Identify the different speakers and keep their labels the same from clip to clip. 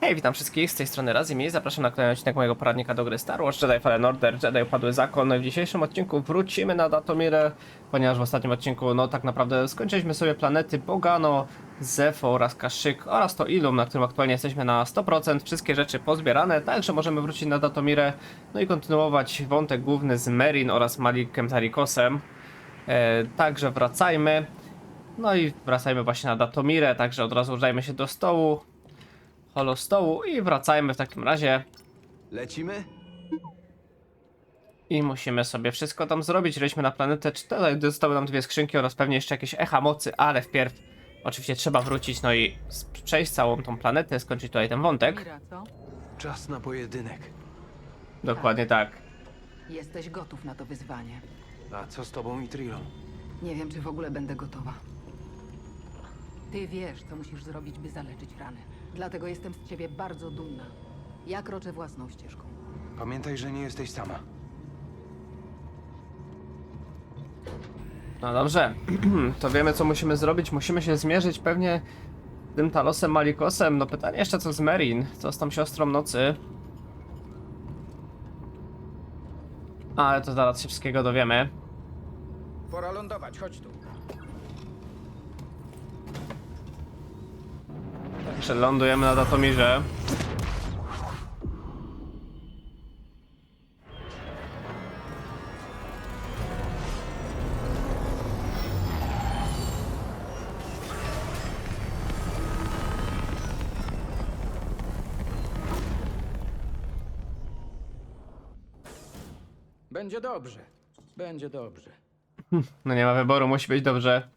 Speaker 1: Hej, witam wszystkich, z tej strony Razim i zapraszam na kolejny odcinek mojego poradnika do gry Star Wars Jedi Fallen Order, Jedi Upadły Zakon. No i w dzisiejszym odcinku wrócimy na Datomirę, ponieważ w ostatnim odcinku, no tak naprawdę skończyliśmy sobie planety Bogano, Zefo oraz Kashyyyk oraz to Ilum, na którym aktualnie jesteśmy na 100%, wszystkie rzeczy pozbierane, także możemy wrócić na Datomirę, no i kontynuować wątek główny z Merrin oraz Malikiem Tarikosem. Także wracajmy, no i wracajmy właśnie na Datomirę, także od razu udajmy się do stołu. Holo stołu i wracajmy w takim razie.
Speaker 2: Lecimy?
Speaker 1: I musimy sobie wszystko tam zrobić. Lećmy na planetę 4. Zostały nam dwie skrzynki oraz pewnie jeszcze jakieś echa mocy, ale wpierw oczywiście trzeba wrócić, no i przejść całą tą planetę, skończyć tutaj ten wątek.
Speaker 3: Mira, co?
Speaker 2: Czas na pojedynek.
Speaker 1: Dokładnie tak.
Speaker 3: Jesteś gotów na to wyzwanie.
Speaker 2: A co z tobą i Trilą?
Speaker 3: Nie wiem, czy w ogóle będę gotowa. Ty wiesz, co musisz zrobić, by zaleczyć rany. Dlatego jestem z ciebie bardzo dumna. Ja kroczę własną ścieżką.
Speaker 2: Pamiętaj, że nie jesteś sama.
Speaker 1: No dobrze, to wiemy co musimy zrobić. Musimy się zmierzyć pewnie z tym Talosem Malikosem. No pytanie jeszcze co z Merrin, co z tą siostrą nocy. Ale to zaraz się wszystkiego dowiemy.
Speaker 4: Pora lądować, chodź tu.
Speaker 1: Także lądujemy na Datomirze.
Speaker 4: Będzie dobrze. Będzie dobrze.
Speaker 1: No nie ma wyboru, musi być dobrze.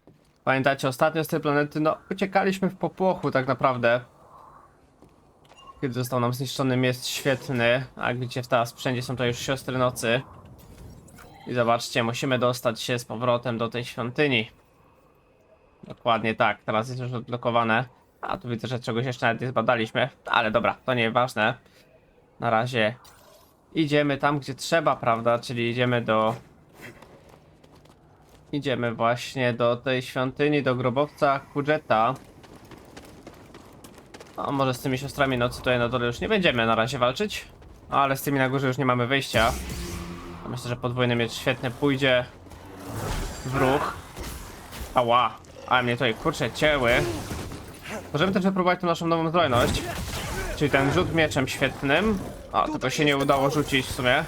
Speaker 1: Pamiętacie, ostatnio z tej planety, no uciekaliśmy w popłochu tak naprawdę. Kiedy został nam zniszczony miast świetny, a jak widzicie teraz wszędzie są to już siostry nocy. I zobaczcie, musimy dostać się z powrotem do tej świątyni. Dokładnie tak, teraz jest już odblokowane. A tu widzę, że czegoś jeszcze nawet nie zbadaliśmy, ale dobra, to nieważne. Na razie idziemy tam, gdzie trzeba, prawda, czyli idziemy właśnie do tej świątyni, do grobowca Kudzeta. A może z tymi siostrami nocy tutaj na dole już nie będziemy na razie walczyć. Ale z tymi na górze już nie mamy wyjścia. Myślę, że podwójny miecz świetnie pójdzie w ruch. Ała, ale mnie tutaj kurczę cięły. Możemy też wypróbować tą naszą nową zbrojność. Czyli ten rzut mieczem świetnym. O, tylko się nie udało rzucić w sumie.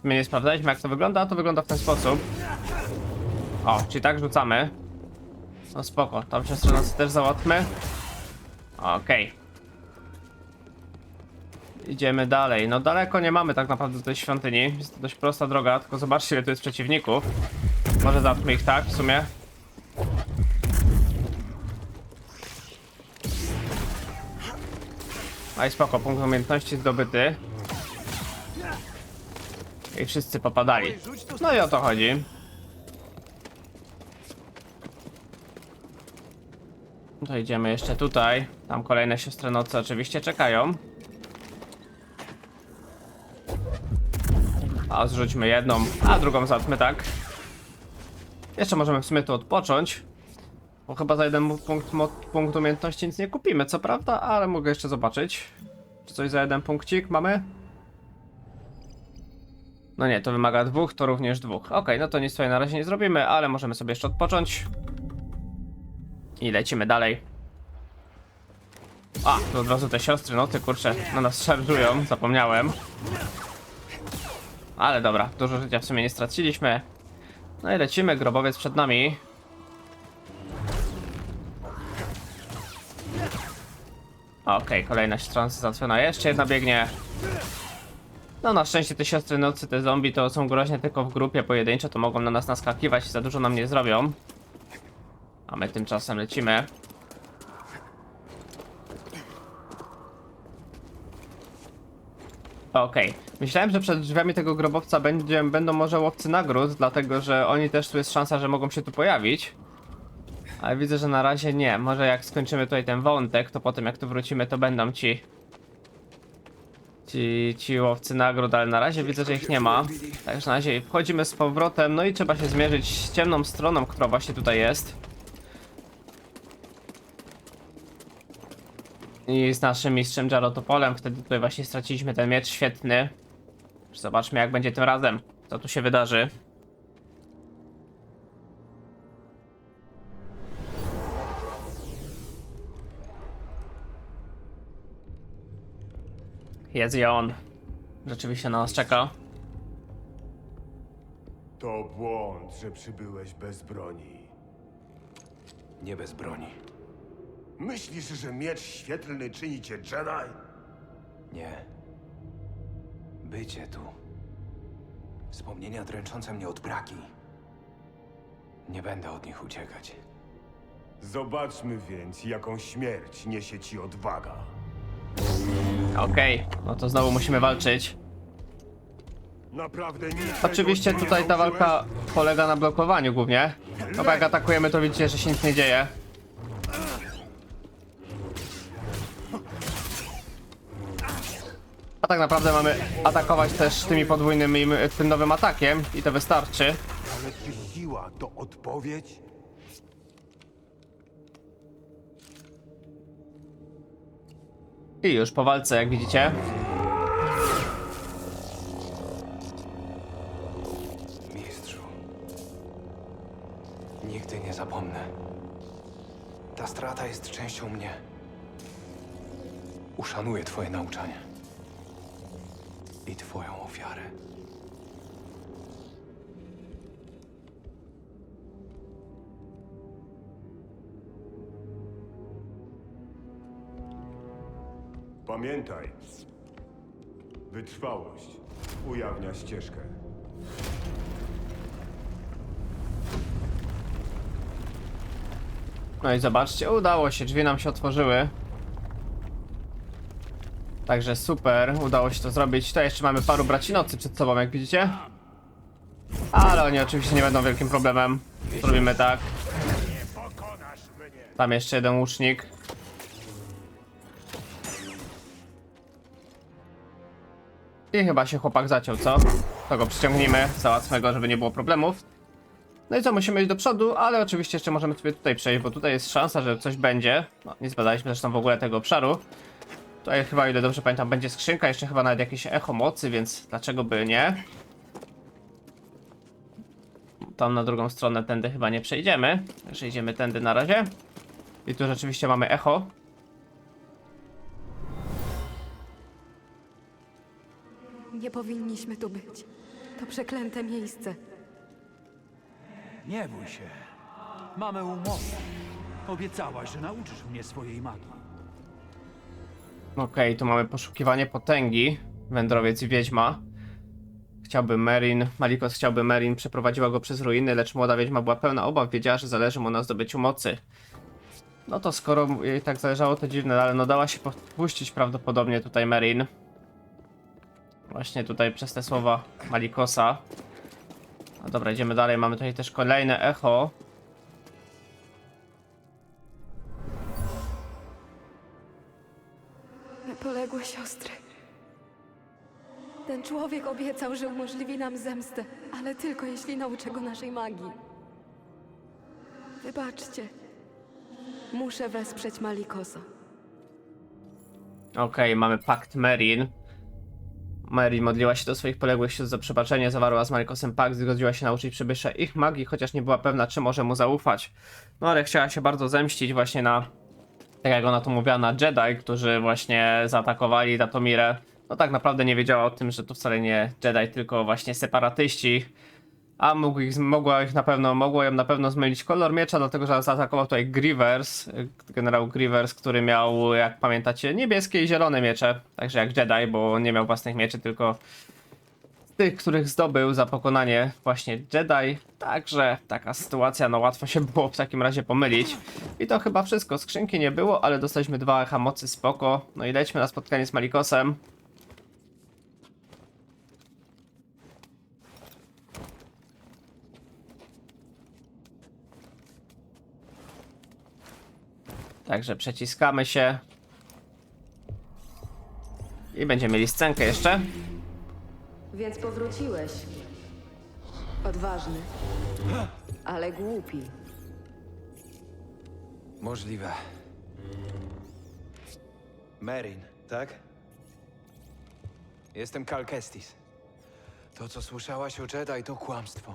Speaker 1: My nie sprawdzaliśmy jak to wygląda, a to wygląda w ten sposób. O, czyli tak rzucamy. No spoko, tam siostrę nocy też załatwmy. Okej. Idziemy dalej. No daleko nie mamy tak naprawdę do tej świątyni. Jest to dość prosta droga, tylko zobaczcie ile tu jest przeciwników. Może załatwmy ich tak w sumie. A i spoko, punkt umiejętności zdobyty. I wszyscy popadali. No i o to chodzi. To idziemy jeszcze tutaj. Tam kolejne siostry nocy oczywiście czekają. A zrzućmy jedną, a drugą załatwmy tak. Jeszcze możemy w sumie tu odpocząć. Bo chyba za jeden punkt umiejętności nic nie kupimy, co prawda, ale mogę jeszcze zobaczyć. Czy coś za jeden punkcik mamy? No nie, to wymaga dwóch, to również dwóch. Okej, no to nic tutaj na razie nie zrobimy, ale możemy sobie jeszcze odpocząć. I lecimy dalej. A, tu od razu te siostry, no ty kurczę, na nas szarżują, zapomniałem. Ale dobra, dużo życia w sumie nie straciliśmy. No i lecimy, grobowiec przed nami. Okej, kolejna siostra załatwiona, jeszcze jedna biegnie. No na szczęście te siostry nocy, te zombie to są groźne tylko w grupie, pojedynczo to mogą na nas naskakiwać i za dużo nam nie zrobią. A my tymczasem lecimy. Okej. Myślałem, że przed drzwiami tego grobowca będą może łowcy nagród, dlatego że oni też tu jest szansa, że mogą się tu pojawić. Ale widzę, że na razie nie. Może jak skończymy tutaj ten wątek, to potem jak tu wrócimy, to będą ci łowcy nagród, ale na razie widzę, że ich nie ma. Także na razie wchodzimy z powrotem, no i trzeba się zmierzyć z ciemną stroną, która właśnie tutaj jest. I z naszym mistrzem Jarotopolem. Wtedy tutaj właśnie straciliśmy ten miecz świetny. Zobaczmy, jak będzie tym razem. Co tu się wydarzy. Jest i on. Rzeczywiście na nas czeka.
Speaker 5: To błąd, że przybyłeś bez broni.
Speaker 2: Nie bez broni.
Speaker 5: Myślisz, że miecz świetlny czyni cię Jedi?
Speaker 2: Nie. Bycie tu. Wspomnienia dręczące mnie od braki. Nie będę od nich uciekać.
Speaker 5: Zobaczmy więc, jaką śmierć niesie ci odwaga.
Speaker 1: Okej, no to znowu musimy walczyć.
Speaker 5: Naprawdę niczego
Speaker 1: Oczywiście
Speaker 5: się nie
Speaker 1: tutaj ta
Speaker 5: nauczyłeś?
Speaker 1: walka polega na blokowaniu głównie. No bo jak atakujemy, to widzicie, że się nic nie dzieje. A tak naprawdę mamy atakować też tymi podwójnymi, tym nowym atakiem i to wystarczy.
Speaker 5: Ale czy siła to odpowiedź?
Speaker 1: I już po walce, jak widzicie.
Speaker 2: Mistrzu. Nigdy nie zapomnę. Ta strata jest częścią mnie. Uszanuję twoje nauczanie. I twoją ofiarę.
Speaker 5: Pamiętaj, wytrwałość ujawnia ścieżkę.
Speaker 1: No i zobaczcie, udało się, drzwi nam się otworzyły. Także super, udało się to zrobić. Tutaj jeszcze mamy paru braci nocy przed sobą, jak widzicie. Ale oni oczywiście nie będą wielkim problemem. Zrobimy tak. Tam jeszcze jeden łucznik. I chyba się chłopak zaciął, co? To go przyciągnijmy, załatwmy go, żeby nie było problemów. No i co, musimy iść do przodu, ale oczywiście jeszcze możemy sobie tutaj przejść, bo tutaj jest szansa, że coś będzie. No, nie zbadaliśmy zresztą w ogóle tego obszaru. Tutaj chyba, o ile dobrze pamiętam, będzie skrzynka, jeszcze chyba nawet jakieś echo mocy, więc dlaczego by nie? Tam na drugą stronę tędy chyba nie przejdziemy. Także idziemy tędy na razie. I tu rzeczywiście mamy echo.
Speaker 6: Nie powinniśmy tu być. To przeklęte miejsce.
Speaker 7: Nie bój się. Mamy umowę. Obiecałaś, że nauczysz mnie swojej magii.
Speaker 1: Okej, tu mamy poszukiwanie potęgi. Wędrowiec i wiedźma. Malikos chciałby Merin, przeprowadziła go przez ruiny, lecz młoda wiedźma była pełna obaw, wiedziała, że zależy mu na zdobyciu mocy. No to skoro jej tak zależało, to dziwne, ale no dała się podpuścić prawdopodobnie tutaj Merin. Właśnie tutaj przez te słowa Malikosa. No dobra, idziemy dalej, mamy tutaj też kolejne echo.
Speaker 6: Poległe siostry. Ten człowiek obiecał, że umożliwi nam zemstę, ale tylko jeśli nauczę go naszej magii. Wybaczcie. Muszę wesprzeć Malikosa.
Speaker 1: Okej, mamy pakt Merin. Merin modliła się do swoich poległych sióstr za przebaczenie, zawarła z Malikosem pakt, zgodziła się nauczyć przybysza ich magii, chociaż nie była pewna, czy może mu zaufać. No ale chciała się bardzo zemścić właśnie na, tak jak ona to mówiła, na Jedi, którzy właśnie zaatakowali Datomirę. No tak naprawdę nie wiedziała o tym, że to wcale nie Jedi, tylko właśnie separatyści. A mogło ją na pewno zmylić kolor miecza, dlatego że zaatakował tutaj Grievous, generał Grievous, który miał, jak pamiętacie, niebieskie i zielone miecze. Także jak Jedi, bo nie miał własnych mieczy, tylko tych, których zdobył za pokonanie właśnie Jedi. Także taka sytuacja, no łatwo się było w takim razie pomylić. I to chyba wszystko. Skrzynki nie było, ale dostaliśmy 2 echa mocy, spoko. No i lećmy na spotkanie z Malikosem. Także przeciskamy się. I będziemy mieli scenkę jeszcze.
Speaker 6: Więc powróciłeś. Odważny, ale głupi.
Speaker 2: Możliwe. Merrin, tak? Jestem Cal Kestis. To, co słyszałaś o Jedi, to kłamstwo.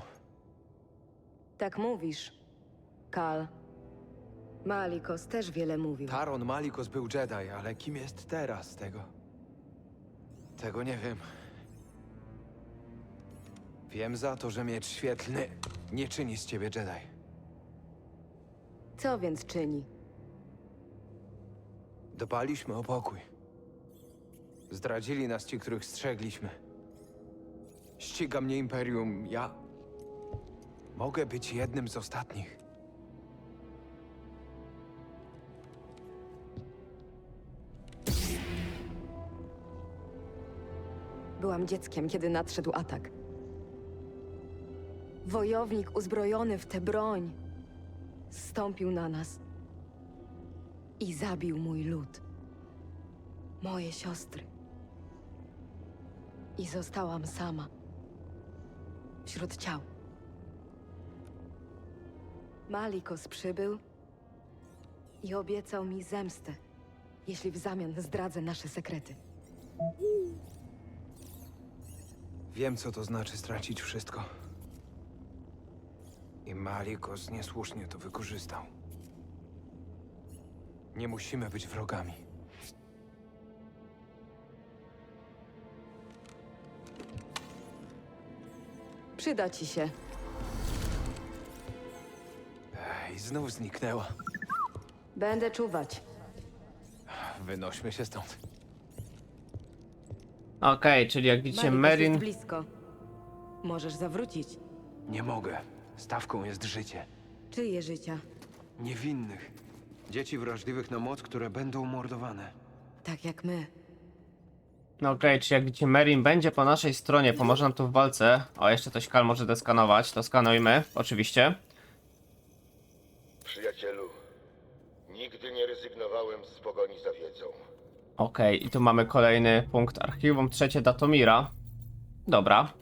Speaker 8: Tak mówisz, Kal. Malikos też wiele mówił.
Speaker 2: Taron Malikos był Jedi, ale kim jest teraz tego? Tego nie wiem. Wiem za to, że miecz świetlny nie czyni z ciebie Jedi.
Speaker 8: Co więc czyni?
Speaker 2: Dbaliśmy o pokój. Zdradzili nas ci, których strzegliśmy. Ściga mnie Imperium. Ja mogę być jednym z ostatnich.
Speaker 8: Byłam dzieckiem, kiedy nadszedł atak. Wojownik uzbrojony w tę broń zstąpił na nas i zabił mój lud. Moje siostry. I zostałam sama. Wśród ciał. Malikos przybył i obiecał mi zemstę, jeśli w zamian zdradzę nasze sekrety.
Speaker 2: Wiem, co to znaczy stracić wszystko. I Malikos niesłusznie to wykorzystał. Nie musimy być wrogami.
Speaker 8: Przyda ci się.
Speaker 2: I znów zniknęła.
Speaker 8: Będę czuwać.
Speaker 2: Wynośmy się stąd.
Speaker 1: Okej, czyli jak widzicie,
Speaker 8: Malikos
Speaker 1: Merrin...
Speaker 8: jest blisko. Możesz zawrócić.
Speaker 2: Nie mogę. Stawką jest życie.
Speaker 8: Czyje życia?
Speaker 2: Niewinnych. Dzieci wrażliwych na moc, które będą mordowane.
Speaker 8: Tak jak my.
Speaker 1: No okej, czyli jak widzicie, Merrin będzie po naszej stronie, pomoże nam tu w walce. O, jeszcze coś Kal może deskanować, to skanujmy, oczywiście.
Speaker 9: Przyjacielu, nigdy nie rezygnowałem z pogoni za wiedzą.
Speaker 1: Okej, i tu mamy kolejny punkt archiwum, trzecie Datomira. Dobra.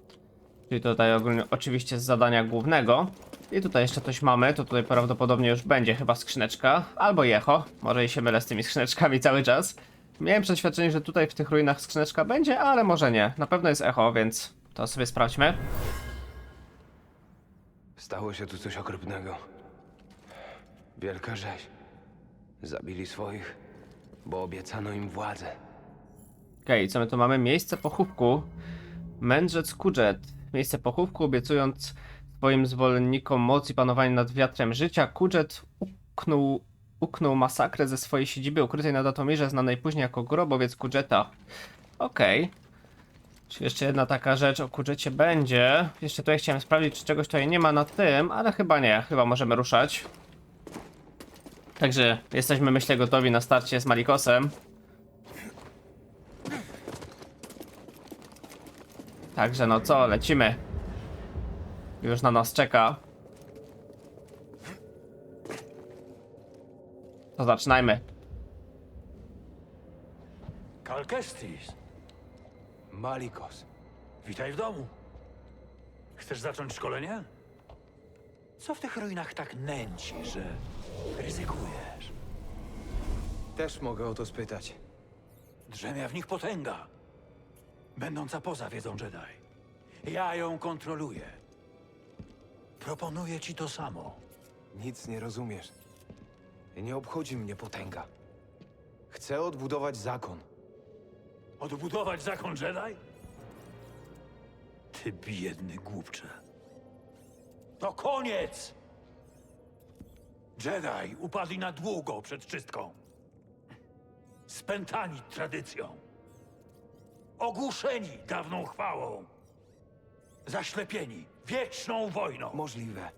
Speaker 1: Czyli tutaj ogólnie, oczywiście z zadania głównego. I tutaj jeszcze coś mamy, to tutaj prawdopodobnie już będzie chyba skrzyneczka, albo echo. Może i się mylę z tymi skrzyneczkami cały czas. Miałem przeświadczenie, że tutaj w tych ruinach skrzyneczka będzie, ale może nie. Na pewno jest echo, więc to sobie sprawdźmy.
Speaker 2: Stało się tu coś okropnego. Wielka rzeź. Zabili swoich, bo obiecano im władzę.
Speaker 1: Okej, co my tu mamy? Miejsce pochówku. Mędrzec Kudżet. Miejsce pochówku, obiecując swoim zwolennikom moc i panowanie nad wiatrem życia, Kudżet uknął masakrę ze swojej siedziby ukrytej na Datomirze, znanej później jako grobowiec Kudżeta. Okej. Czyli jeszcze jedna taka rzecz o Kudżecie będzie. Jeszcze tutaj chciałem sprawdzić, czy czegoś tutaj nie ma na tym, ale chyba nie. Chyba możemy ruszać. Także jesteśmy, myślę, gotowi na starcie z Malikosem. Także no co, lecimy. Już na nas czeka. To zaczynajmy.
Speaker 7: Cal Kestis,
Speaker 2: Malikos.
Speaker 7: witaj w domu. Chcesz zacząć szkolenie? Co w tych ruinach tak nęci, że ryzykujesz?
Speaker 2: Też mogę o to spytać.
Speaker 7: Drzemia w nich potęga, będąca poza wiedzą Jedi. Ja ją kontroluję. Proponuję ci to samo.
Speaker 2: Nic nie rozumiesz. Nie obchodzi mnie potęga. Chcę odbudować zakon.
Speaker 7: Odbudować zakon Jedi? Ty biedny głupcze. To koniec! Jedi upadli na długo przed czystką. Spętani tradycją. Ogłuszeni dawną chwałą. Zaślepieni wieczną wojną.
Speaker 2: Możliwe.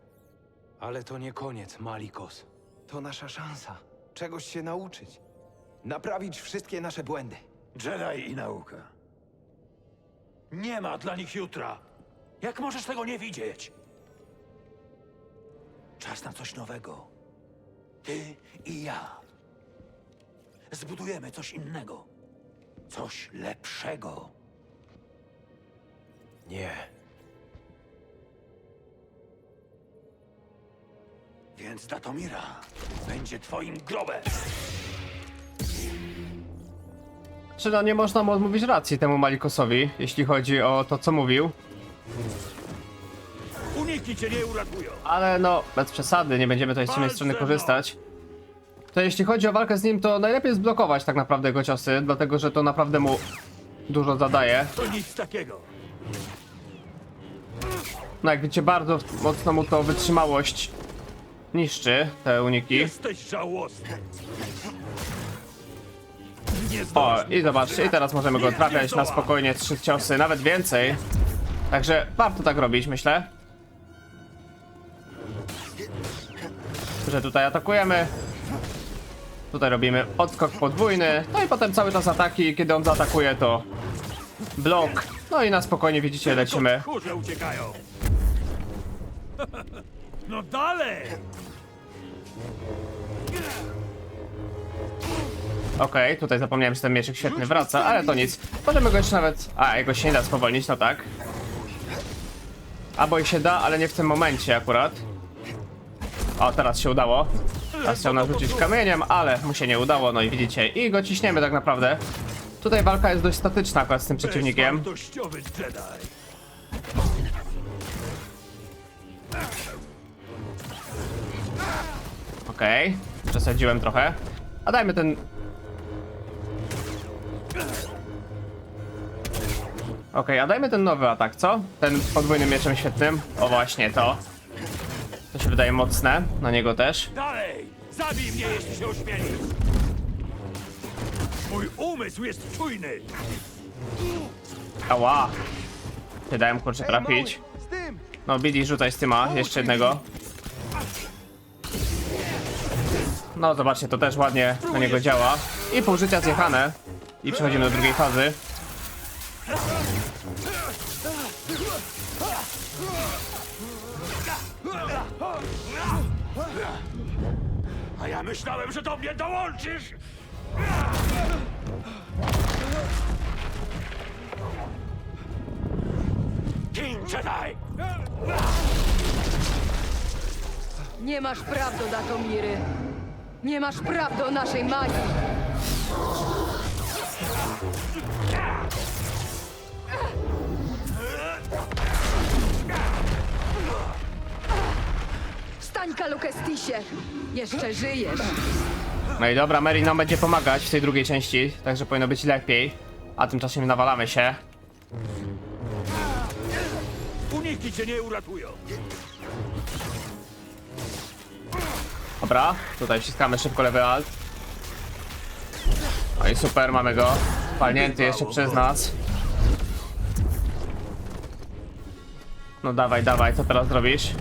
Speaker 2: Ale to nie koniec, Malikos. To nasza szansa. Czegoś się nauczyć. Naprawić wszystkie nasze błędy.
Speaker 7: Jedi i nauka. Nie ma dla nich jutra. Jak możesz tego nie widzieć? Czas na coś nowego. Ty i ja. Zbudujemy coś innego. Coś lepszego.
Speaker 2: Nie.
Speaker 7: Więc Datomira będzie twoim grobem.
Speaker 1: Czy no nie można mu odmówić racji temu Malikosowi, jeśli chodzi o to, co mówił.
Speaker 7: Uniki cię nie uratują.
Speaker 1: Ale no, bez przesady, nie będziemy tutaj z ciemnej strony korzystać. To jeśli chodzi o walkę z nim, to najlepiej zblokować tak naprawdę jego ciosy, dlatego że to naprawdę mu dużo zadaje.
Speaker 7: To nic takiego.
Speaker 1: No jak widzicie, bardzo mocno mu to wytrzymałość niszczy, te uniki.
Speaker 7: Jesteś żałosny. Nie
Speaker 1: O,
Speaker 7: zdążysz.
Speaker 1: i zobaczcie, i teraz możemy go trafiać na spokojnie 3 ciosy, nawet więcej. Także warto tak robić, myślę. Że tutaj atakujemy. Tutaj robimy odskok podwójny. No i potem cały czas ataki, kiedy on zaatakuje, to blok. No i na spokojnie, widzicie, lecimy.
Speaker 7: Kurze uciekają. No dalej.
Speaker 1: Okej, tutaj zapomniałem, że ten mieczek świetny wraca, ale to nic. Możemy go jeszcze nawet... A, jego się nie da spowolnić, no tak. Albo i się da, ale nie w tym momencie akurat. O, teraz się udało. Teraz chciał nas rzucić kamieniem, ale mu się nie udało, no i widzicie. I go ciśniemy tak naprawdę. Tutaj walka jest dość statyczna akurat z tym przeciwnikiem.
Speaker 7: Bezwartościowy Jedi.
Speaker 1: Okej, przesadziłem trochę. A dajmy ten... Okej, a dajmy ten nowy atak, co? Ten podwójnym mieczem świetnym. O właśnie, to. To się wydaje mocne, na niego też.
Speaker 7: Dalej! Zabij mnie, jeśli się ośmieli! Mój umysł jest czujny!
Speaker 1: Ała. Nie dałem kurczę trafić. No Billy, rzucaj z tyma, jeszcze jednego. No zobaczcie, to też ładnie na niego działa. I pół życia zjechane. I przechodzimy do drugiej fazy.
Speaker 7: A ja myślałem, że do mnie dołączysz! King Jedi!
Speaker 8: Nie masz praw do Datomiry. Nie masz praw do naszej magii. Wstań, Kalukestisie! Jeszcze żyjesz.
Speaker 1: No i dobra, Mary nam będzie pomagać w tej drugiej części, także powinno być lepiej. A tymczasem nawalamy się.
Speaker 7: Uniki cię nie uratują!
Speaker 1: Dobra, tutaj wciskamy szybko lewy alt. No i super, mamy go. Palnięty jeszcze przez nas. No dawaj, dawaj, co teraz zrobisz?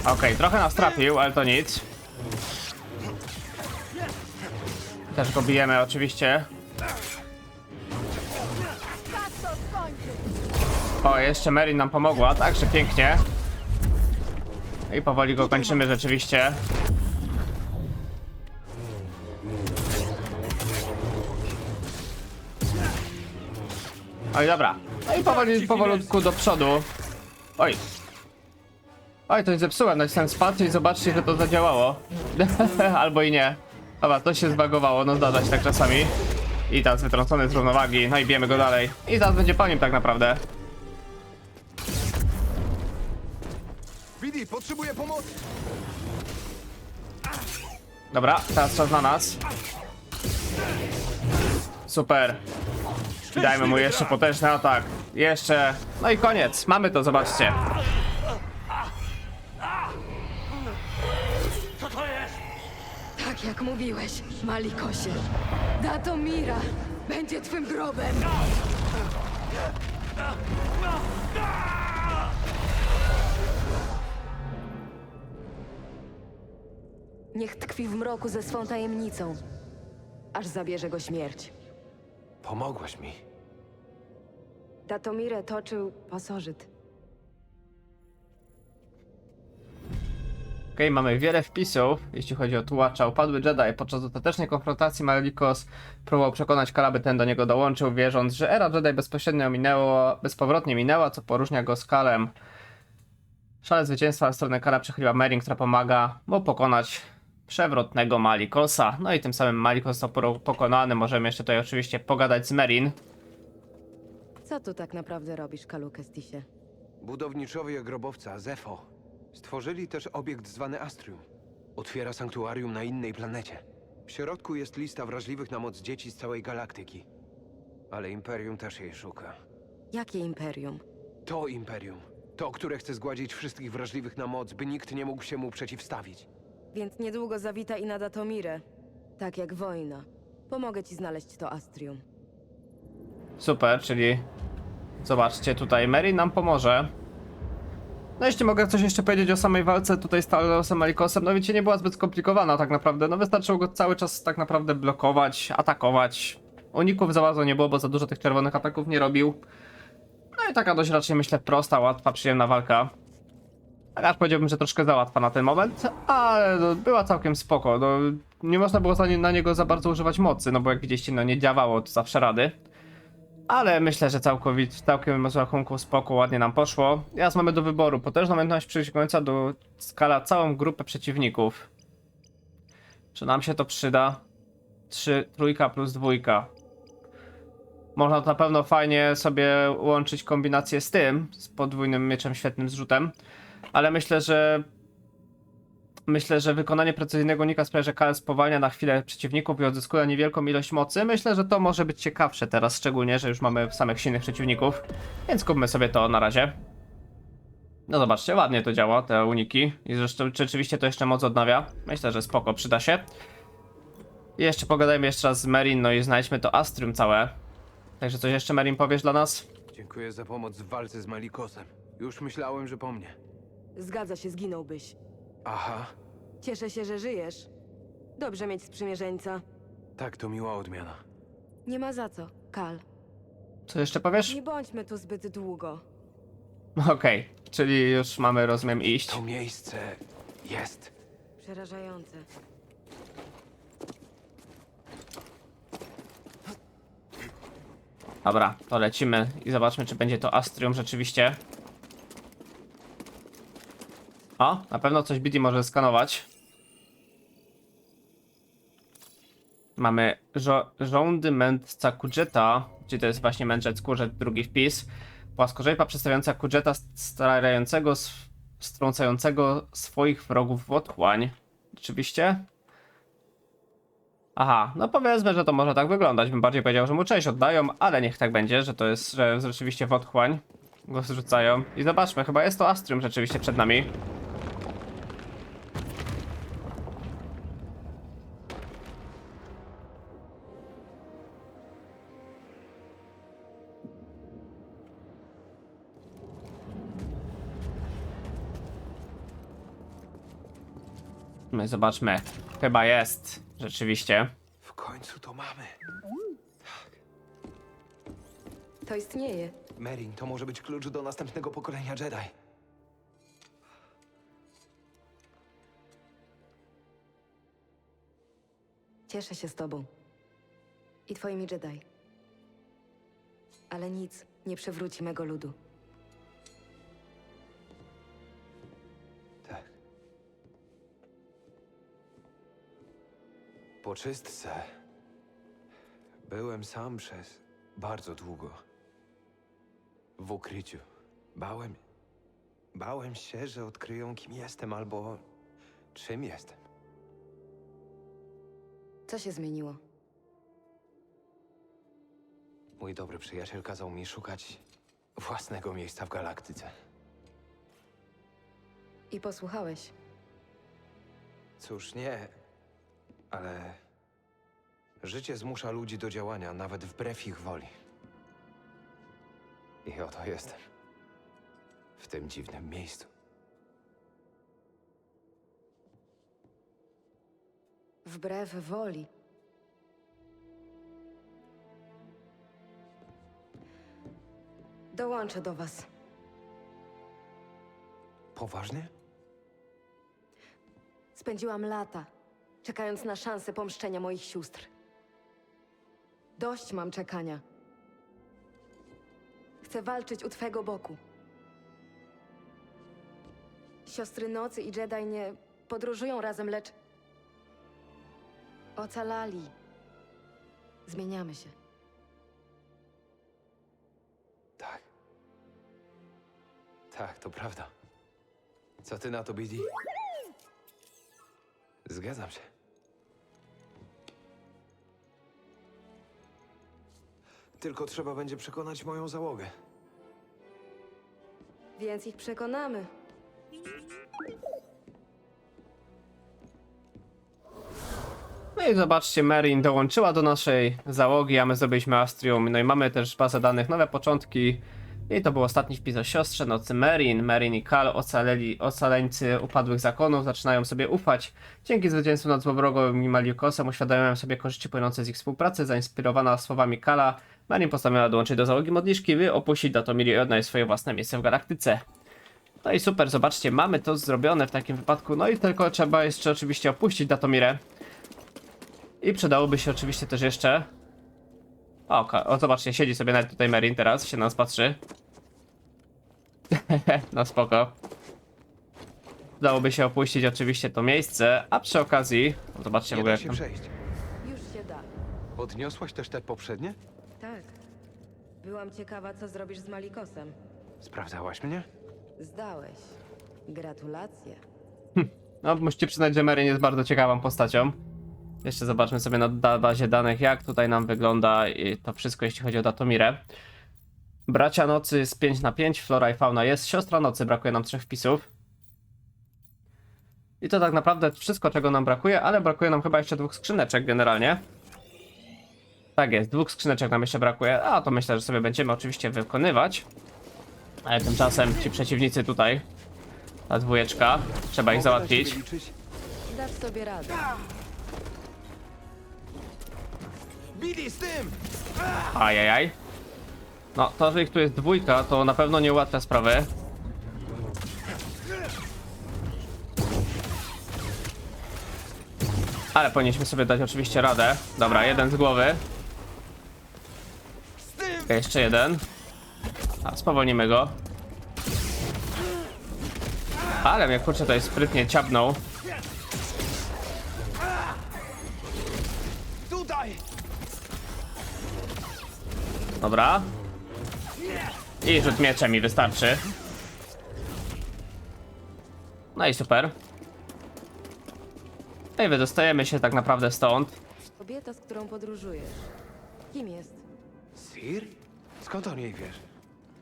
Speaker 1: Okej, trochę nas trafił, ale to nic. Też go bijemy oczywiście. O, jeszcze Mary nam pomogła, także pięknie. I powoli go kończymy rzeczywiście. Oj, dobra. No i powoli, powolutku do przodu. Oj. Oj, to nie zepsułem, nacisnąłem spację i zobaczcie, że to zadziałało. Albo i nie. Dobra, to się zbagowało, no zdarza się tak czasami. I teraz wytrącony z równowagi, no i bijemy go dalej. I zaraz będzie po nim tak naprawdę.
Speaker 2: Billy, potrzebuję pomocy!
Speaker 1: Dobra, teraz czas na nas. Super. Dajmy mu jeszcze potężny atak. Jeszcze. No i koniec. Mamy to, zobaczcie.
Speaker 7: Co to jest?
Speaker 8: Tak jak mówiłeś, Malikosie. Datomira będzie twym grobem. Niech tkwi w mroku ze swą tajemnicą, aż zabierze go śmierć.
Speaker 2: Pomogłaś mi.
Speaker 8: Datomirę toczył pasożyt.
Speaker 1: Okej, mamy wiele wpisów, jeśli chodzi o tułacza. Upadły Jedi. Podczas ostatecznej konfrontacji Malikos próbował przekonać Kala, by ten do niego dołączył, wierząc, że era Jedi bezpowrotnie minęła, co poróżnia go z Kalem. Szale zwycięstwa ze strony Kala przechyliła Merrin, która pomaga mu pokonać przewrotnego Malikosa. No i tym samym Malikos został pokonany. Możemy jeszcze tutaj oczywiście pogadać z Merin.
Speaker 8: Co tu tak naprawdę robisz, Kalu Kestisie?
Speaker 2: Budowniczowie grobowca Zefo stworzyli też obiekt zwany Astrium. Otwiera sanktuarium na innej planecie. W środku jest lista wrażliwych na moc dzieci z całej galaktyki. Ale Imperium też jej szuka.
Speaker 8: Jakie imperium?
Speaker 2: To Imperium. To, które chce zgładzić wszystkich wrażliwych na moc, by nikt nie mógł się mu przeciwstawić.
Speaker 8: Więc niedługo zawita i na Datomirę. Tak jak wojna. Pomogę ci znaleźć to Astrium.
Speaker 1: Super, czyli zobaczcie, tutaj Merin nam pomoże. No jeśli mogę coś jeszcze powiedzieć o samej walce tutaj z Talosem Malikosem, no wiecie, nie była zbyt skomplikowana tak naprawdę. No wystarczyło go cały czas tak naprawdę blokować, atakować. Uników za bardzo nie było, bo za dużo tych czerwonych ataków nie robił. No i taka dość raczej myślę prosta, łatwa, przyjemna walka. Tak aż powiedziałbym, że troszkę za łatwa na ten moment, ale no, była całkiem spoko. No, nie można było na niego za bardzo używać mocy, no bo jak widzieliście, no nie działało to zawsze rady. Ale myślę, że całkiem z rachunku spoko, ładnie nam poszło. Teraz mamy do wyboru potężną umiejętność przyciągająca do skala całą grupę przeciwników. Czy nam się to przyda? 3, trójka plus 2. Można to na pewno fajnie sobie łączyć kombinację z tym, z podwójnym mieczem, świetnym zrzutem. Ale myślę, że wykonanie precyzyjnego unika sprawia, że Kal spowalnia na chwilę przeciwników i odzyskuje niewielką ilość mocy. Myślę, że to może być ciekawsze teraz, szczególnie, że już mamy samych silnych przeciwników. Więc kupmy sobie to na razie. No zobaczcie, ładnie to działa, te uniki. I zresztą rzeczywiście to jeszcze moc odnawia. Myślę, że spoko, przyda się. I jeszcze pogadajmy jeszcze raz z Merin, no i znajdźmy to Astrium całe. Także coś jeszcze, Merin, powiesz dla nas?
Speaker 2: Dziękuję za pomoc w walce z Malikosem. Już myślałem, że po mnie.
Speaker 8: Zgadza się, zginąłbyś.
Speaker 2: Aha,
Speaker 8: Cieszę się, że żyjesz. Dobrze mieć sprzymierzeńca.
Speaker 2: tak, to miła odmiana.
Speaker 8: Nie ma za co, Kal.
Speaker 1: Co jeszcze powiesz?
Speaker 8: Nie bądźmy tu zbyt długo.
Speaker 1: Okej, czyli już mamy, rozumiem, iść.
Speaker 2: To miejsce jest.
Speaker 8: Przerażające.
Speaker 1: Dobra, to lecimy i zobaczmy, czy będzie to Astrium rzeczywiście. O, na pewno coś BD może skanować. Mamy rządy mędrca Kudżeta, czyli to jest właśnie mędrzec Kudżet, drugi wpis. Płaskorzeźba przedstawiająca Kudżeta strącającego swoich wrogów w otchłań. Rzeczywiście? Aha, no powiedzmy, że to może tak wyglądać. Bym bardziej powiedział, że mu cześć oddają, ale niech tak będzie, że to jest, że rzeczywiście w otchłań go zrzucają. I zobaczmy, chyba jest to Astrium rzeczywiście przed nami. My zobaczmy. Chyba jest. Rzeczywiście.
Speaker 2: W końcu to mamy.
Speaker 8: To istnieje.
Speaker 2: Merin, to może być klucz do następnego pokolenia Jedi.
Speaker 8: Cieszę się z tobą. I twoimi Jedi. Ale nic nie przywróci mego ludu.
Speaker 2: Tak. Po czystce byłem sam przez bardzo długo. W ukryciu. Bałem się, że odkryją, kim jestem albo czym jestem.
Speaker 8: Co się zmieniło?
Speaker 2: Mój dobry przyjaciel kazał mi szukać własnego miejsca w galaktyce.
Speaker 8: I posłuchałeś.
Speaker 2: Cóż, nie, ale życie zmusza ludzi do działania, nawet wbrew ich woli. I oto jestem. W tym dziwnym miejscu.
Speaker 8: Wbrew woli. Dołączę do was.
Speaker 2: Poważnie?
Speaker 8: Spędziłam lata, czekając na szansę pomszczenia moich sióstr. Dość mam czekania. Chcę walczyć u twego boku. Siostry Nocy i Jedi nie podróżują razem, lecz Ocalali. Zmieniamy się.
Speaker 2: Tak. Tak, to prawda. Co ty na to, Bidi? Zgadzam się. Tylko trzeba będzie przekonać moją załogę.
Speaker 8: Więc ich przekonamy.
Speaker 1: No i zobaczcie, Merrin dołączyła do naszej załogi, a my zrobiliśmy Astrium. No i mamy też bazę danych Nowe Początki. I to był ostatni wpis o siostrze nocy Merrin. Merrin i Cal, ocaleńcy upadłych zakonów, zaczynają sobie ufać. Dzięki zwycięstwu nad złowrogą i Maliukosem uświadamiają sobie korzyści płynące z ich współpracy. Zainspirowana słowami Cala, Merrin postanowiła dołączyć do załogi modliszki, by opuścić Datomir i odnaleźć swoje własne miejsce w galaktyce. No i super, zobaczcie, mamy to zrobione w takim wypadku. No i tylko trzeba jeszcze oczywiście opuścić Datomirę. I przydałoby się oczywiście też jeszcze... O, zobaczcie, siedzi sobie nawet tutaj Merrin teraz, się na nas patrzy. No spoko. Przydałoby się opuścić oczywiście to miejsce, a przy okazji... Zobaczcie w
Speaker 2: Nie
Speaker 1: ogóle
Speaker 2: da
Speaker 1: jak
Speaker 2: się
Speaker 1: tam...
Speaker 2: przejść.
Speaker 8: Już się da.
Speaker 2: Podniosłaś też te poprzednie?
Speaker 8: Tak. Byłam ciekawa, co zrobisz z Malikosem.
Speaker 2: Sprawdzałaś mnie?
Speaker 8: Zdałeś. Gratulacje.
Speaker 1: No, musicie przyznać, że Merrin jest bardzo ciekawą postacią. Jeszcze zobaczmy sobie na bazie danych, jak tutaj nam wygląda to wszystko, jeśli chodzi o Datomirę. Bracia Nocy jest 5 na 5, Flora i Fauna jest, Siostra Nocy brakuje nam 3 wpisów. I to tak naprawdę wszystko, czego nam brakuje, ale brakuje nam chyba jeszcze 2 skrzyneczek generalnie. Tak jest, 2 skrzyneczek nam jeszcze brakuje, a to myślę, że sobie będziemy oczywiście wykonywać. Ale tymczasem ci przeciwnicy tutaj, ta dwójeczka, trzeba ich
Speaker 2: Mogę na
Speaker 1: załatwić.
Speaker 2: ciebie liczyć?
Speaker 8: Dasz sobie radę.
Speaker 2: Bidi, z tym!
Speaker 1: Ajajaj. No, to, że ich tu jest dwójka, to na pewno nie ułatwia sprawy. Ale powinniśmy sobie dać oczywiście radę. Dobra, jeden z głowy. Okej, jeszcze jeden. A, spowolnimy go. Ale mnie kurczę tutaj sprytnie ciapnął.
Speaker 2: Tutaj!
Speaker 1: Dobra. I rzut mieczem mi wystarczy. No i super. No i wydostajemy się tak naprawdę stąd.
Speaker 8: Kobieta, z którą podróżujesz. Kim jest?
Speaker 2: Sir? Skąd o niej wiesz?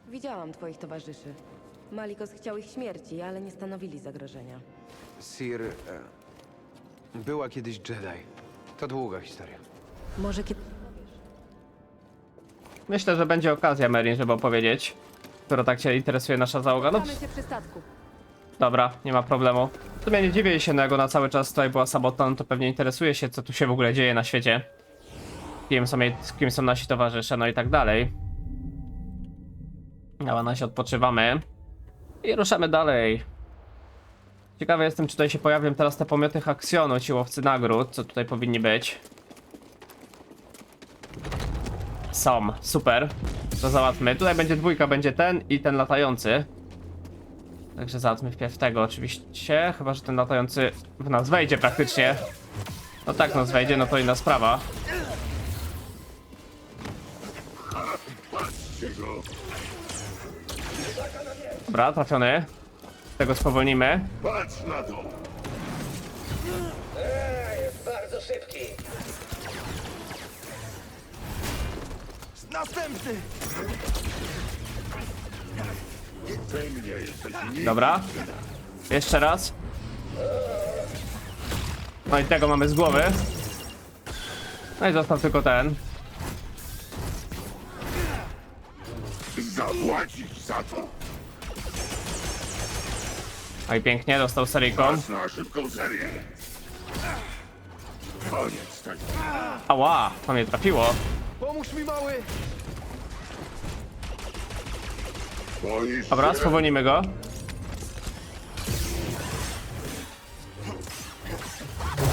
Speaker 8: Widziałam twoich towarzyszy. Malikos chciał ich śmierci, ale nie stanowili zagrożenia.
Speaker 2: Sir... była kiedyś Jedi. To długa historia.
Speaker 8: Może kiedy...
Speaker 1: Myślę, że będzie okazja, Merrin, żeby opowiedzieć, skoro tak cię interesuje nasza załoga. No
Speaker 8: Mamy się przy statku.
Speaker 1: dobra, nie ma problemu. W sumie nie dziwię się, no jak ona cały czas tutaj była sabotą, to pewnie interesuje się, co tu się w ogóle dzieje na świecie. Kim są nasi towarzysze, no i tak dalej. A na się odpoczywamy. I ruszamy dalej. Ciekawy jestem, czy tutaj się pojawią teraz te pomioty Haksionu, ci łowcy nagród, co tutaj powinni być. Są, super. To załatwmy. Tutaj będzie dwójka, będzie ten i ten latający. Także załatwmy wpierw tego oczywiście. Chyba, że ten latający w nas wejdzie praktycznie. No tak, nas wejdzie, no to inna sprawa. Dobra, trafiony. Tego spowolnimy.
Speaker 2: Następny!
Speaker 1: Dobra. Jeszcze raz. No i tego mamy z głowy. No i został tylko ten.
Speaker 5: Zapłacisz za to!
Speaker 1: No i pięknie, dostał seryjką.
Speaker 5: Na szybką serię! Koniec tego!
Speaker 1: Ała, to mnie trafiło.
Speaker 2: Pomóż mi, mały!
Speaker 5: Boisz
Speaker 1: Dobra,
Speaker 5: się?
Speaker 1: spowolnimy go.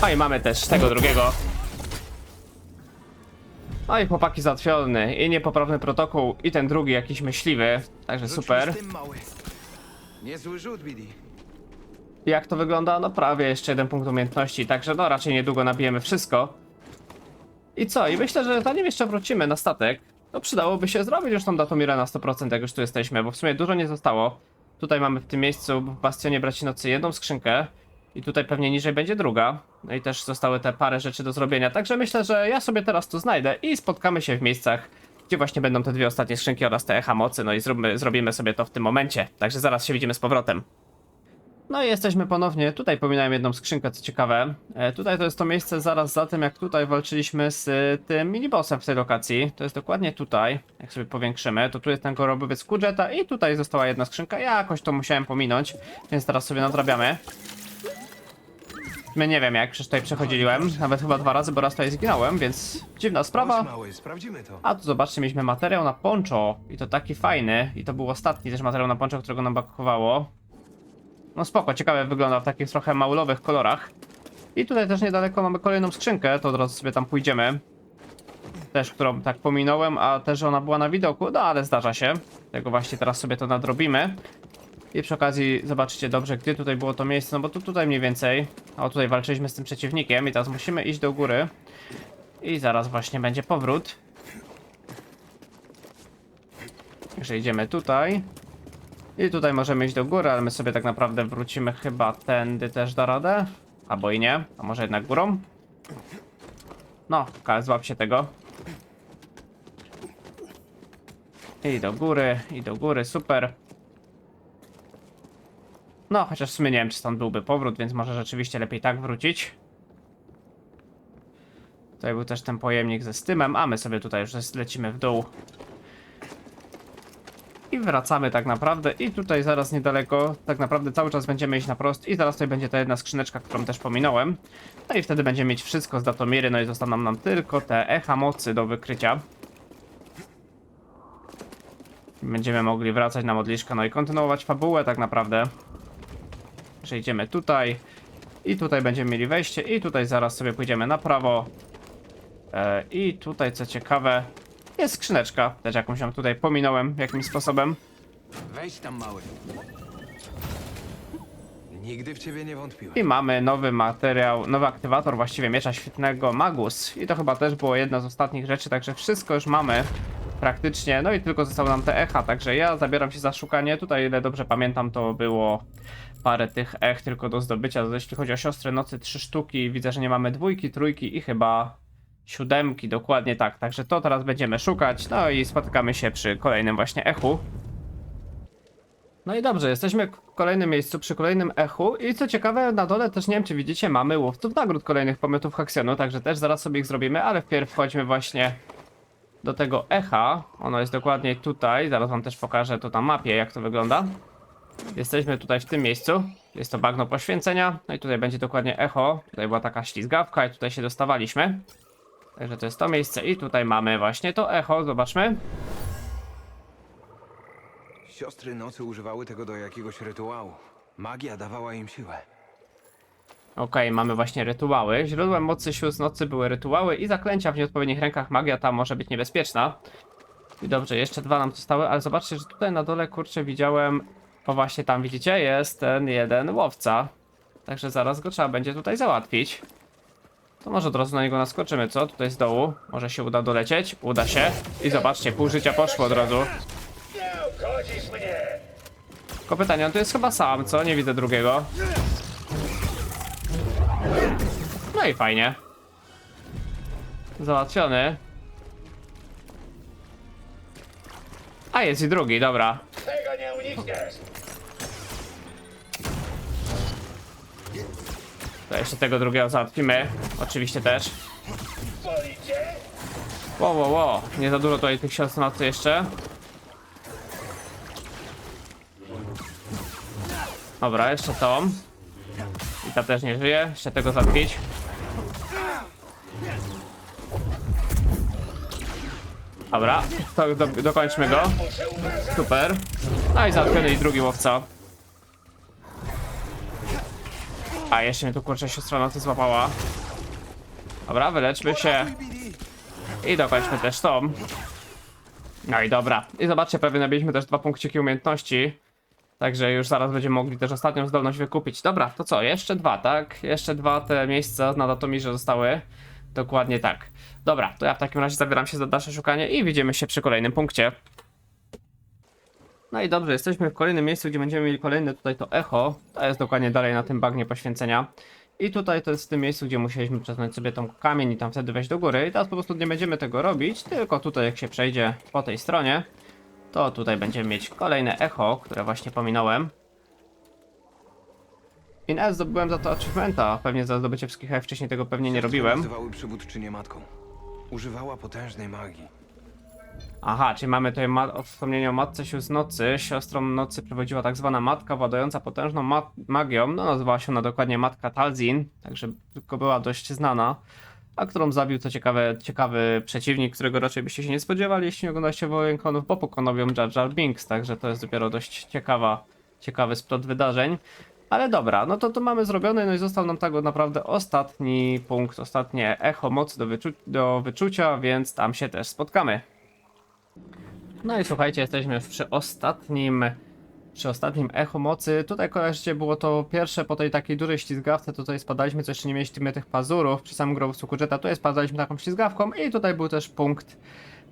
Speaker 1: No i mamy też tego drugiego. No i chłopaki załatwiony. I niepoprawny protokół. I ten drugi jakiś myśliwy. Także super.
Speaker 2: Z tym, mały. Niezły rzut, Bidi.
Speaker 1: Jak to wygląda? No prawie jeszcze jeden punkt umiejętności. Także no raczej niedługo nabijemy wszystko. I co? I myślę, że zanim jeszcze wrócimy na statek, to przydałoby się zrobić już tą Datomirę na 100%, jak już tu jesteśmy, bo w sumie dużo nie zostało. Tutaj mamy w tym miejscu w Bastionie Braci Nocy jedną skrzynkę i tutaj pewnie niżej będzie druga. No i też zostały te parę rzeczy do zrobienia, także myślę, że ja sobie teraz tu znajdę i spotkamy się w miejscach, gdzie właśnie będą te dwie ostatnie skrzynki oraz te echa mocy, no i zrobimy sobie to w tym momencie. Także zaraz się widzimy z powrotem. No i jesteśmy ponownie, tutaj pominąłem jedną skrzynkę, co ciekawe. Tutaj to jest to miejsce zaraz za tym, jak tutaj walczyliśmy z tym minibossem w tej lokacji. To jest dokładnie tutaj, jak sobie powiększymy, to tu jest ten korobowiec Kudżeta i tutaj została jedna skrzynka. Ja jakoś to musiałem pominąć, więc teraz sobie nadrabiamy. Nie wiem jak, przecież tutaj przechodziłem, nawet chyba 2 razy, bo raz tutaj zginąłem, więc dziwna sprawa.
Speaker 2: Chodź, mały, sprawdzimy to.
Speaker 1: A tu zobaczcie, mieliśmy materiał na poncho i to taki fajny i to był ostatni też materiał na poncho, którego nam brakowało. No spoko, ciekawe wygląda w takich trochę maulowych kolorach. I tutaj też niedaleko mamy kolejną skrzynkę, to od razu sobie tam pójdziemy. Też, którą tak pominąłem, a też ona była na widoku, no ale zdarza się. Tego właśnie teraz sobie to nadrobimy. I przy okazji zobaczcie dobrze, gdzie tutaj było to miejsce, no bo tutaj mniej więcej. O, tutaj walczyliśmy z tym przeciwnikiem i teraz musimy iść do góry. I zaraz właśnie będzie powrót. Także idziemy tutaj. I tutaj możemy iść do góry, ale my sobie tak naprawdę wrócimy chyba tędy też da radę. Albo i nie, a może jednak górą? No, złap się tego. I do góry, super. No, chociaż w sumie nie wiem, czy stąd byłby powrót, więc może rzeczywiście lepiej tak wrócić. Tutaj był też ten pojemnik ze stymem, a my sobie tutaj już lecimy w dół. I wracamy tak naprawdę i tutaj zaraz niedaleko, tak naprawdę cały czas będziemy iść na prost i zaraz tutaj będzie ta jedna skrzyneczka, którą też pominąłem. No i wtedy będziemy mieć wszystko z Datomiry, no i zostaną nam tylko te echa mocy do wykrycia. Będziemy mogli wracać na modliszkę, no i kontynuować fabułę tak naprawdę. Przejdziemy tutaj i tutaj będziemy mieli wejście i tutaj zaraz sobie pójdziemy na prawo. I tutaj co ciekawe jest skrzyneczka, też jakąś ją tutaj pominąłem jakimś sposobem.
Speaker 2: Wejdź tam, mały. Nigdy w ciebie nie wątpiłem.
Speaker 1: I mamy nowy materiał, nowy aktywator właściwie miecza świetnego Magus. I to chyba też było jedna z ostatnich rzeczy, także wszystko już mamy praktycznie. No i tylko zostały nam te echa, także ja zabieram się za szukanie. Tutaj, ile dobrze pamiętam, to było parę tych ech tylko do zdobycia. Jeśli chodzi o Siostry Nocy, 3 sztuki. Widzę, że nie mamy 2, 3 i chyba 7, dokładnie tak. Także to teraz będziemy szukać. No i spotykamy się przy kolejnym właśnie echu. No i dobrze, jesteśmy w kolejnym miejscu, przy kolejnym echu i co ciekawe, na dole też nie wiem, czy widzicie, mamy łowców nagród kolejnych pomiotów Haxionu, także też zaraz sobie ich zrobimy, ale wpierw wchodźmy właśnie do tego echa. Ono jest dokładnie tutaj, zaraz wam też pokażę to na mapie, jak to wygląda. Jesteśmy tutaj w tym miejscu, jest to bagno poświęcenia, no i tutaj będzie dokładnie echo, tutaj była taka ślizgawka i tutaj się dostawaliśmy. Także to jest to miejsce i tutaj mamy właśnie to echo, zobaczmy.
Speaker 2: Siostry Nocy używały tego do jakiegoś rytuału. Magia dawała im siłę.
Speaker 1: Okej, mamy właśnie rytuały. Źródłem mocy sióstr nocy były rytuały i zaklęcia w nieodpowiednich rękach. Magia ta może być niebezpieczna. I dobrze, jeszcze 2 nam zostały, ale zobaczcie, że tutaj na dole, kurczę, widziałem... O właśnie tam, widzicie, jest ten jeden łowca. Także zaraz go trzeba będzie tutaj załatwić. To może od razu na niego naskoczymy, co? Tutaj z dołu. Może się uda dolecieć? Uda się. I zobaczcie, pół życia poszło od razu. Tylko pytanie, on tu jest chyba sam, co? Nie widzę drugiego. No i fajnie. Załatwiony. A jest i drugi, dobra.
Speaker 9: Tego nie unikniesz!
Speaker 1: To jeszcze tego drugiego załatwimy. Oczywiście też. Ło. Nie za dużo tutaj tych siostr nocy jeszcze. Dobra, jeszcze tą. I ta też nie żyje. Jeszcze tego załatwić. Dobra, to dokończmy go. Super. No i załatwiony i drugi łowca. A jeszcze mnie tu kurczę siostra nocy złapała. Dobra, wyleczmy się. I dokończmy też tą. No i dobra. I zobaczcie, prawie nabiliśmy też 2 punkciki umiejętności. Także już zaraz będziemy mogli też ostatnią zdolność wykupić. Dobra, to co? Jeszcze 2, tak? Jeszcze 2 te miejsca na Datomirze zostały. Dokładnie tak. Dobra, to ja w takim razie zabieram się za dalsze szukanie i widzimy się przy kolejnym punkcie. No i dobrze, jesteśmy w kolejnym miejscu, gdzie będziemy mieli kolejne tutaj to echo. To jest dokładnie dalej na tym bagnie poświęcenia. I tutaj to jest w tym miejscu, gdzie musieliśmy przesunąć sobie tą kamień i tam wtedy wejść do góry. I teraz po prostu nie będziemy tego robić, tylko tutaj jak się przejdzie po tej stronie, to tutaj będziemy mieć kolejne echo, które właśnie pominąłem. I nawet zdobyłem za to achievementa, pewnie za zdobycie wszystkich, jak wcześniej tego pewnie nie robiłem.
Speaker 2: Nazywały przywódczynię matką. Używała potężnej magii.
Speaker 1: Aha, czyli mamy tutaj wspomnienie o matce sióstr nocy. Siostrą nocy prowadziła tak zwana matka władająca potężną magią. No nazywała się ona dokładnie Matka Talzin, także tylko była dość znana. A którą zabił, co ciekawy przeciwnik, którego raczej byście się nie spodziewali, jeśli nie oglądacie Wojen Klonów, bo pokonał ją Jar Jar Binks, także to jest dopiero dość ciekawy splot wydarzeń. Ale dobra, no to mamy zrobione, no i został nam tak naprawdę ostatni punkt, ostatnie echo mocy do wyczucia, więc tam się też spotkamy. No i słuchajcie, jesteśmy już przy ostatnim echo mocy. Tutaj kojarzycie, było to pierwsze po tej takiej dużej ślizgawce, tutaj spadaliśmy, co jeszcze nie mieliśmy tych pazurów przy samym grobowcu Jetta, tutaj spadaliśmy taką ślizgawką i tutaj był też punkt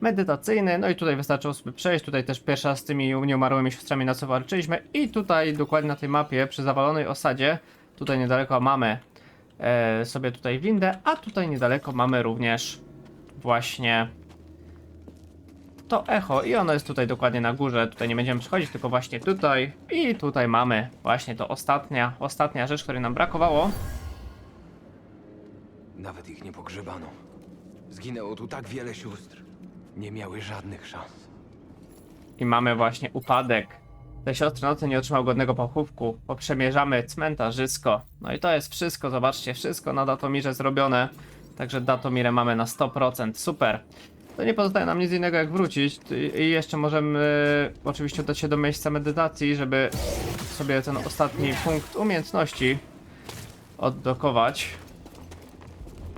Speaker 1: medytacyjny, no i tutaj wystarczyło sobie przejść, tutaj też pierwszy raz z tymi nieumarłymi siostrami na co walczyliśmy i tutaj dokładnie na tej mapie przy zawalonej osadzie, tutaj niedaleko mamy sobie tutaj windę, a tutaj niedaleko mamy również właśnie to echo i ono jest tutaj dokładnie na górze, tutaj nie będziemy przechodzić, tylko właśnie tutaj i tutaj mamy właśnie to ostatnia rzecz, której nam brakowało.
Speaker 2: Nawet ich nie pogrzebano. Zginęło tu tak wiele sióstr. Nie miały żadnych szans.
Speaker 1: I mamy właśnie upadek. Te siostry nocy nie otrzymały godnego pochówku. Poprzemierzamy cmentarzysko. No i to jest wszystko, zobaczcie, wszystko na Datomirze zrobione. Także Datomirę mamy na 100%, super. To nie pozostaje nam nic innego jak wrócić i jeszcze możemy oczywiście udać się do miejsca medytacji, żeby sobie ten ostatni punkt umiejętności odblokować.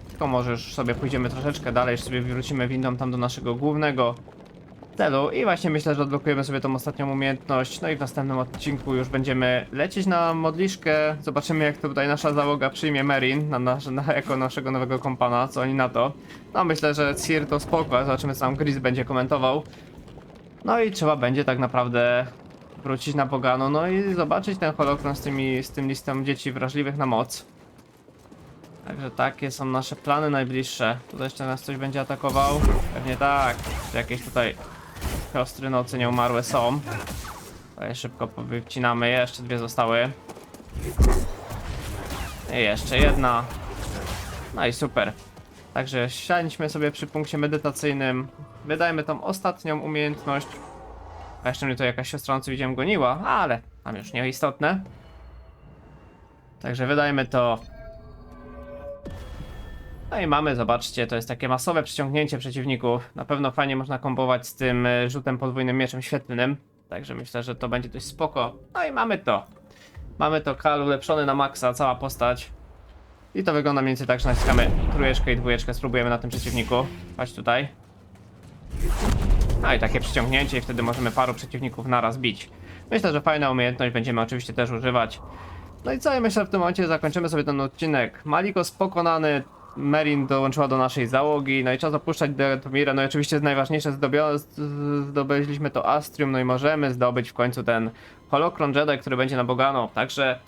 Speaker 1: Tylko może już sobie pójdziemy troszeczkę dalej, już sobie wrócimy windą tam do naszego głównego celu i właśnie myślę, że odblokujemy sobie tą ostatnią umiejętność, no i w następnym odcinku już będziemy lecieć na modliszkę, zobaczymy jak tutaj nasza załoga przyjmie Merin jako naszego nowego kompana, co oni na to. No myślę, że Ciri to spoko, zobaczymy co tam Gris będzie komentował. No i trzeba będzie tak naprawdę wrócić na Bogano, no i zobaczyć ten holokron z tym listą dzieci wrażliwych na moc. Także takie są nasze plany najbliższe. Tutaj jeszcze nas coś będzie atakował? Pewnie tak. Jakieś tutaj siostry nocy nieumarłe są. Tutaj szybko wycinamy. Jeszcze dwie zostały. I jeszcze jedna. No i super. Także siadliśmy sobie przy punkcie medytacyjnym. Wydajmy tą ostatnią umiejętność. A jeszcze mnie to jakaś siostra nocy widziałem goniła, ale tam już nieistotne. Także wydajmy to. No i mamy, zobaczcie, to jest takie masowe przyciągnięcie przeciwników. Na pewno fajnie można kombować z tym rzutem podwójnym mieczem świetlnym. Także myślę, że to będzie dość spoko. No i mamy to. Mamy to Kal ulepszony na maksa, cała postać. I to wygląda mniej więcej tak, że naciskamy trójeczkę i dwójeczkę, spróbujemy na tym przeciwniku. Chodź tutaj. No i takie przyciągnięcie i wtedy możemy paru przeciwników naraz bić. Myślę, że fajna umiejętność, będziemy oczywiście też używać. No i co, ja myślę, że w tym momencie zakończymy sobie ten odcinek. Malicos pokonany. Merin dołączyła do naszej załogi, no i czas opuszczać Datomirę, no i oczywiście najważniejsze zdobyliśmy to Astrium, no i możemy zdobyć w końcu ten Holokron Jedi, który będzie na Bogano, także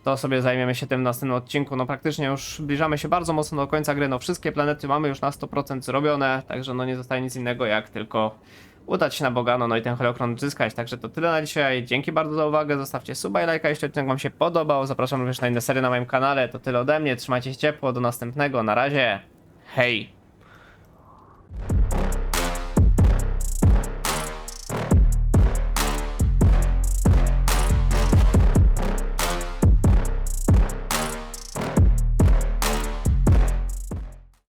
Speaker 1: to sobie zajmiemy się tym w następnym odcinku, no praktycznie już zbliżamy się bardzo mocno do końca gry, no wszystkie planety mamy już na 100% zrobione, także no nie zostaje nic innego jak tylko udać się na Bogano, no i ten holokron odzyskać. Także to tyle na dzisiaj. Dzięki bardzo za uwagę. Zostawcie suba i lajka, jeśli odcinek wam się podobał. Zapraszam również na inne serie na moim kanale. To tyle ode mnie. Trzymajcie się ciepło. Do następnego. Na razie. Hej.